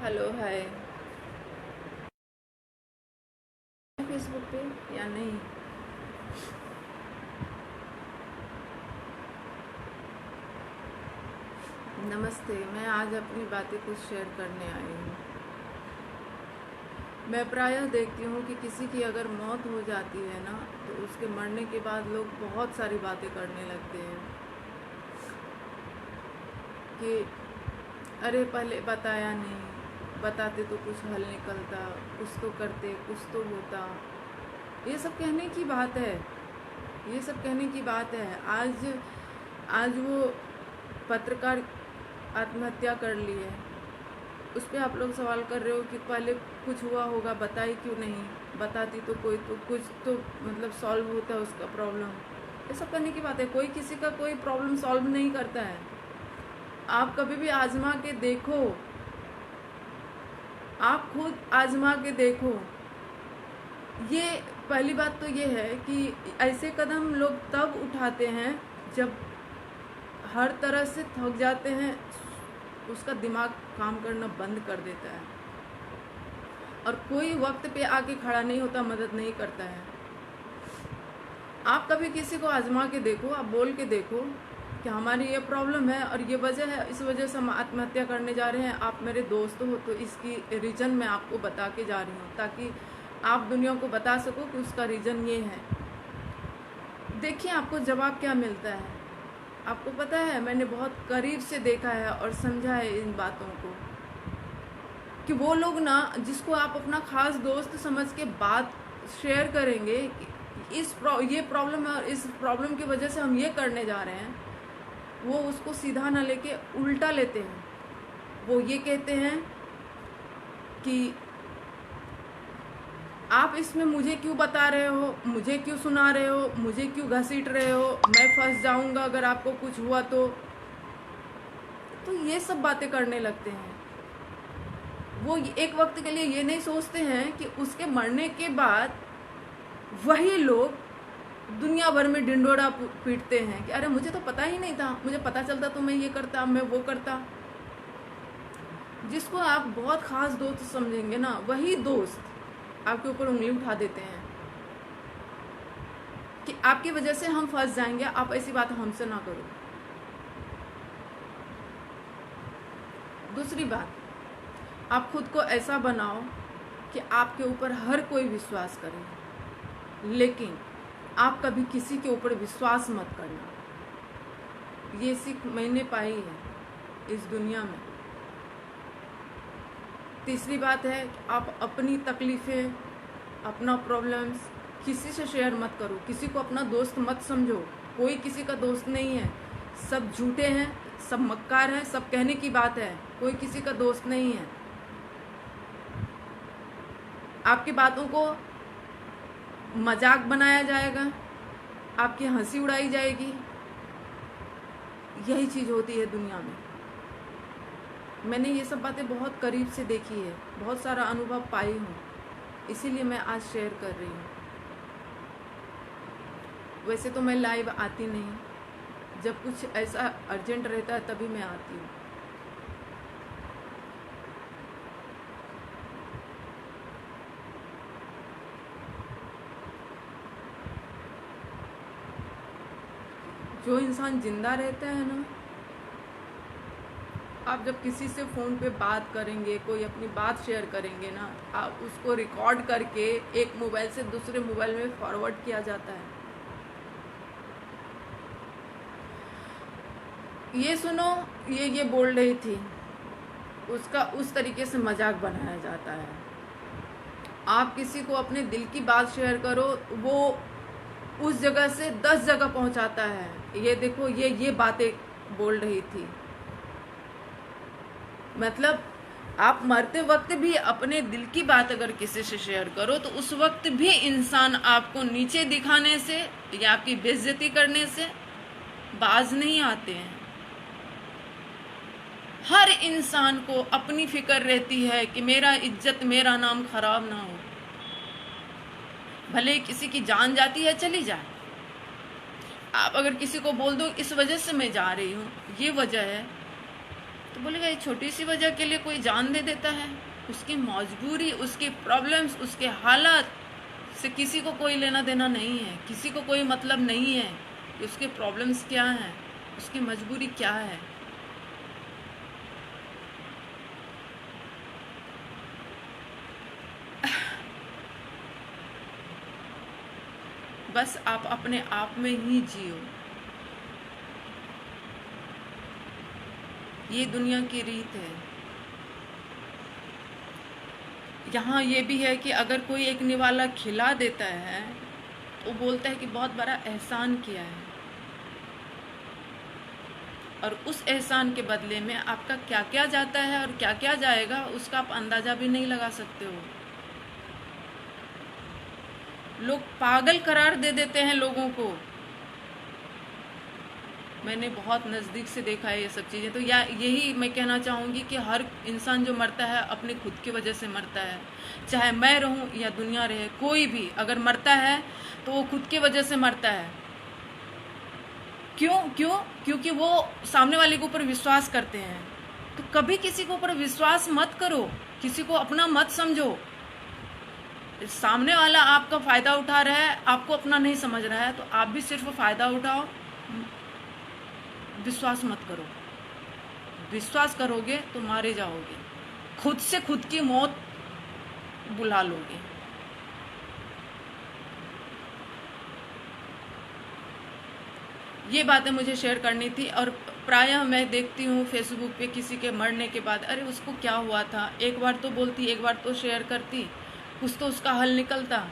Hello hi. Facebook पे या नहीं? नमस्ते। मैं आज अपनी बातें कुछ शेयर करने आई हूँ। मैं प्रायः देखती हूँ कि किसी की अगर मौत हो जाती है ना, तो उसके मरने के बाद लोग बहुत सारी बातें करने लगते हैं कि अरे पहले बताया नहीं, बताते तो कुछ हल निकलता, कुछ तो करते, कुछ तो होता। ये सब कहने की बात है, ये सब कहने की बात है। आज वो पत्रकार आत्महत्या कर ली है, उस पर आप लोग सवाल कर रहे हो कि पहले कुछ हुआ होगा, बताई क्यों नहीं? बताती तो कोई तो कुछ तो मतलब सॉल्व होता है उसका प्रॉब्लम। ये सब करने की बात है। कोई किसी का कोई प्रॉब्लम सॉल्व नहीं करता है। आप कभी भी आजमा के देखो, आप खुद आजमा के देखो। ये पहली बात तो ये है कि ऐसे कदम लोग तब उठाते हैं जब हर तरह से थक जाते हैं, उसका दिमाग काम करना बंद कर देता है और कोई वक्त पे आके खड़ा नहीं होता, मदद नहीं करता है। आप कभी किसी को आजमा के देखो, आप बोल के देखो कि हमारी ये प्रॉब्लम है और ये वजह है, इस वजह से हम आत्महत्या करने जा रहे हैं। आप मेरे दोस्त हो तो इसकी रीज़न मैं आपको बता के जा रही हूँ, ताकि आप दुनिया को बता सको कि उसका रीज़न ये है। देखिए आपको जवाब क्या मिलता है। आपको पता है, मैंने बहुत करीब से देखा है और समझा है इन बातों को कि वो लोग ना, जिसको आप अपना खास दोस्त समझ के बात शेयर करेंगे कि ये प्रॉब्लम है और इस प्रॉब्लम की वजह से हम ये करने जा रहे हैं, वो उसको सीधा ना लेके उल्टा लेते हैं। वो ये कहते हैं कि आप इसमें मुझे क्यों बता रहे हो, मुझे क्यों सुना रहे हो, मुझे क्यों घसीट रहे हो, मैं फंस जाऊंगा अगर आपको कुछ हुआ तो ये सब बातें करने लगते हैं। वो एक वक्त के लिए ये नहीं सोचते हैं कि उसके मरने के बाद वही लोग दुनिया भर में ढिंडोरा पीटते हैं कि अरे मुझे तो पता ही नहीं था, मुझे पता चलता तो मैं ये करता, मैं वो करता। जिसको आप बहुत खास दोस्त समझेंगे ना, वही दोस्त आपके ऊपर उंगली उठा देते हैं कि आपकी वजह से हम फंस जाएंगे, आप ऐसी बात हमसे ना करो। दूसरी बात, आप खुद को ऐसा बनाओ कि आपके ऊपर हर कोई विश्वास करे, लेकिन आप कभी किसी के ऊपर विश्वास मत करना। ये सीख मैंने पाई है इस दुनिया में। तीसरी बात है, आप अपनी तकलीफ़ें, अपना प्रॉब्लम्स किसी से शेयर मत करो। किसी को अपना दोस्त मत समझो। कोई किसी का दोस्त नहीं है, सब झूठे हैं, सब मक्कार हैं, सब कहने की बात है। कोई किसी का दोस्त नहीं है। आपकी बातों को मजाक बनाया जाएगा, आपकी हंसी उड़ाई जाएगी। यही चीज़ होती है दुनिया में। मैंने ये सब बातें बहुत करीब से देखी है, बहुत सारा अनुभव पाई हूँ, इसीलिए मैं आज शेयर कर रही हूँ। वैसे तो मैं लाइव आती नहीं, जब कुछ ऐसा अर्जेंट रहता है तभी मैं आती हूँ। जो इंसान जिंदा रहता है ना, आप जब किसी से फ़ोन पे बात करेंगे, कोई अपनी बात शेयर करेंगे ना, आप उसको रिकॉर्ड करके एक मोबाइल से दूसरे मोबाइल में फॉरवर्ड किया जाता है। ये सुनो, ये बोल रही थी, उसका उस तरीके से मजाक बनाया जाता है। आप किसी को अपने दिल की बात शेयर करो, वो उस जगह से 10 जगह पहुंचाता है। ये देखो, ये बातें बोल रही थी। मतलब आप मरते वक्त भी अपने दिल की बात अगर किसी से शेयर करो, तो उस वक्त भी इंसान आपको नीचे दिखाने से या आपकी बेइज्जती करने से बाज नहीं आते हैं। हर इंसान को अपनी फिक्र रहती है कि मेरा इज्जत, मेरा नाम खराब ना हो। भले किसी की जान जाती है, चली जाए। आप अगर किसी को बोल दो इस वजह से मैं जा रही हूँ, ये वजह है, तो बोलेगा ये छोटी सी वजह के लिए कोई जान दे देता है। उसकी मजबूरी, उसकी प्रॉब्लम्स, उसके हालात से किसी को कोई लेना देना नहीं है, किसी को कोई मतलब नहीं है कि उसके प्रॉब्लम्स क्या हैं, उसकी मजबूरी क्या है। बस आप अपने आप में ही जियो। ये दुनिया की रीत है। यहाँ ये भी है कि अगर कोई एक निवाला खिला देता है तो बोलता है कि बहुत बड़ा एहसान किया है, और उस एहसान के बदले में आपका क्या क्या जाता है और क्या क्या जाएगा उसका आप अंदाजा भी नहीं लगा सकते हो। लोग पागल करार दे देते हैं लोगों को। मैंने बहुत नज़दीक से देखा है ये सब चीज़ें। तो यही मैं कहना चाहूँगी कि हर इंसान जो मरता है अपने खुद की वजह से मरता है। चाहे मैं रहूँ या दुनिया रहे, कोई भी अगर मरता है तो वो खुद की वजह से मरता है। क्योंकि वो सामने वाले के ऊपर विश्वास करते हैं। तो कभी किसी के ऊपर विश्वास मत करो, किसी को अपना मत समझो। सामने वाला आपका फ़ायदा उठा रहा है, आपको अपना नहीं समझ रहा है, तो आप भी सिर्फ फ़ायदा उठाओ। विश्वास मत करो। विश्वास करोगे तो मारे जाओगे, खुद से खुद की मौत बुला लोगे। ये बातें मुझे शेयर करनी थी। और प्रायः मैं देखती हूँ फेसबुक पे किसी के मरने के बाद, अरे उसको क्या हुआ था, एक बार तो बोलती, एक बार तो शेयर करती, कुछ तो उसका हल निकलता।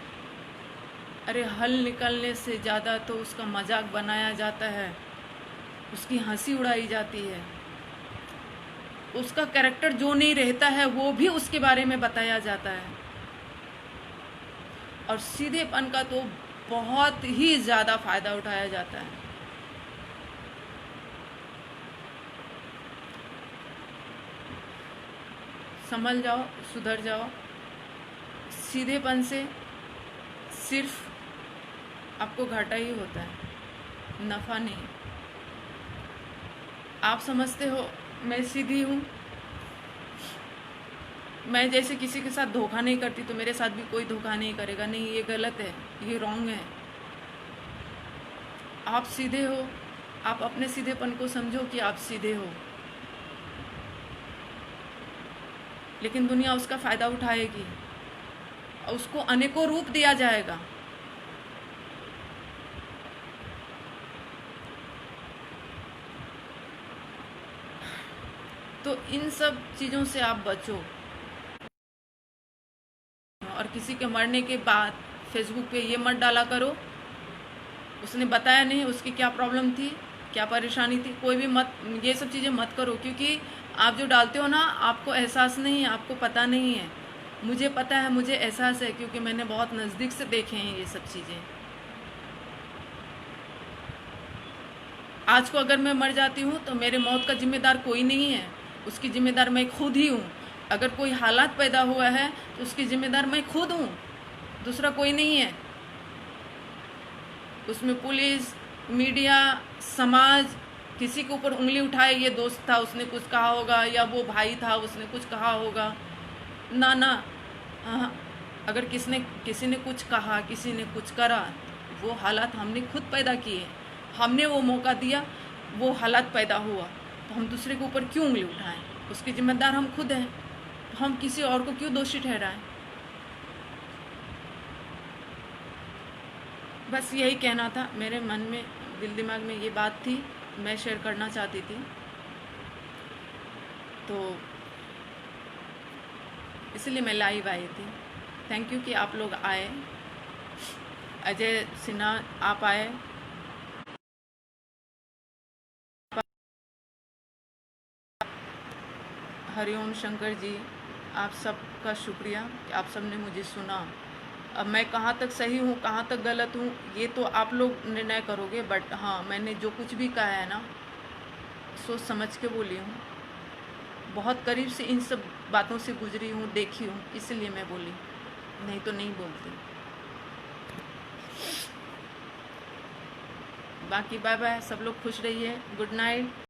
अरे हल निकलने से ज़्यादा तो उसका मजाक बनाया जाता है, उसकी हंसी उड़ाई जाती है, उसका कैरेक्टर जो नहीं रहता है वो भी उसके बारे में बताया जाता है। और सीधेपन का तो बहुत ही ज़्यादा फायदा उठाया जाता है। संभल जाओ, सुधर जाओ। सीधेपन से सिर्फ आपको घाटा ही होता है, नफ़ा नहीं। आप समझते हो मैं सीधी हूँ, मैं जैसे किसी के साथ धोखा नहीं करती तो मेरे साथ भी कोई धोखा नहीं करेगा। नहीं, ये गलत है, ये रॉन्ग है। आप सीधे हो, आप अपने सीधेपन को समझो कि आप सीधे हो, लेकिन दुनिया उसका फ़ायदा उठाएगी और उसको अनेकों रूप दिया जाएगा। तो इन सब चीज़ों से आप बचो। और किसी के मरने के बाद फेसबुक पे ये मत डाला करो उसने बताया नहीं उसकी क्या प्रॉब्लम थी, क्या परेशानी थी। कोई भी मत, ये सब चीज़ें मत करो, क्योंकि आप जो डालते हो ना, आपको एहसास नहीं है, आपको पता नहीं है। मुझे पता है, मुझे एहसास है, क्योंकि मैंने बहुत नज़दीक से देखे हैं ये सब चीज़ें। आज को अगर मैं मर जाती हूँ तो मेरे मौत का जिम्मेदार कोई नहीं है, उसकी जिम्मेदार मैं खुद ही हूँ। अगर कोई हालात पैदा हुआ है तो उसकी जिम्मेदार मैं खुद हूँ, दूसरा कोई नहीं है। उसमें पुलिस, मीडिया, समाज किसी के ऊपर उंगली उठाए, ये दोस्त था उसने कुछ कहा होगा, या वो भाई था उसने कुछ कहा होगा, ना ना। अगर किसी ने कुछ कहा, किसी ने कुछ करा, वो हालात हमने खुद पैदा किए, हमने वो मौका दिया, वो हालात पैदा हुआ, तो हम दूसरे के ऊपर क्यों उंगली उठाएं? उसकी जिम्मेदार हम खुद हैं, तो हम किसी और को क्यों दोषी ठहराएं? बस यही कहना था, मेरे मन में, दिल दिमाग में ये बात थी, मैं शेयर करना चाहती थी। तो इसलिए मैं लाइव आई थी। थैंक यू कि आप लोग आए। अजय सिन्हा आप आए, हरिओम शंकर जी, आप सबका शुक्रिया कि आप सब ने मुझे सुना। अब मैं कहाँ तक सही हूँ, कहाँ तक गलत हूँ, ये तो आप लोग निर्णय करोगे। बट हाँ, मैंने जो कुछ भी कहा है ना, सोच समझ के बोली हूँ। बहुत करीब से इन सब बातों से गुजरी हूँ, देखी हूँ, इसलिए मैं बोली, नहीं तो नहीं बोलती। बाकी बाय बाय, सब लोग खुश रहिए, गुड नाइट।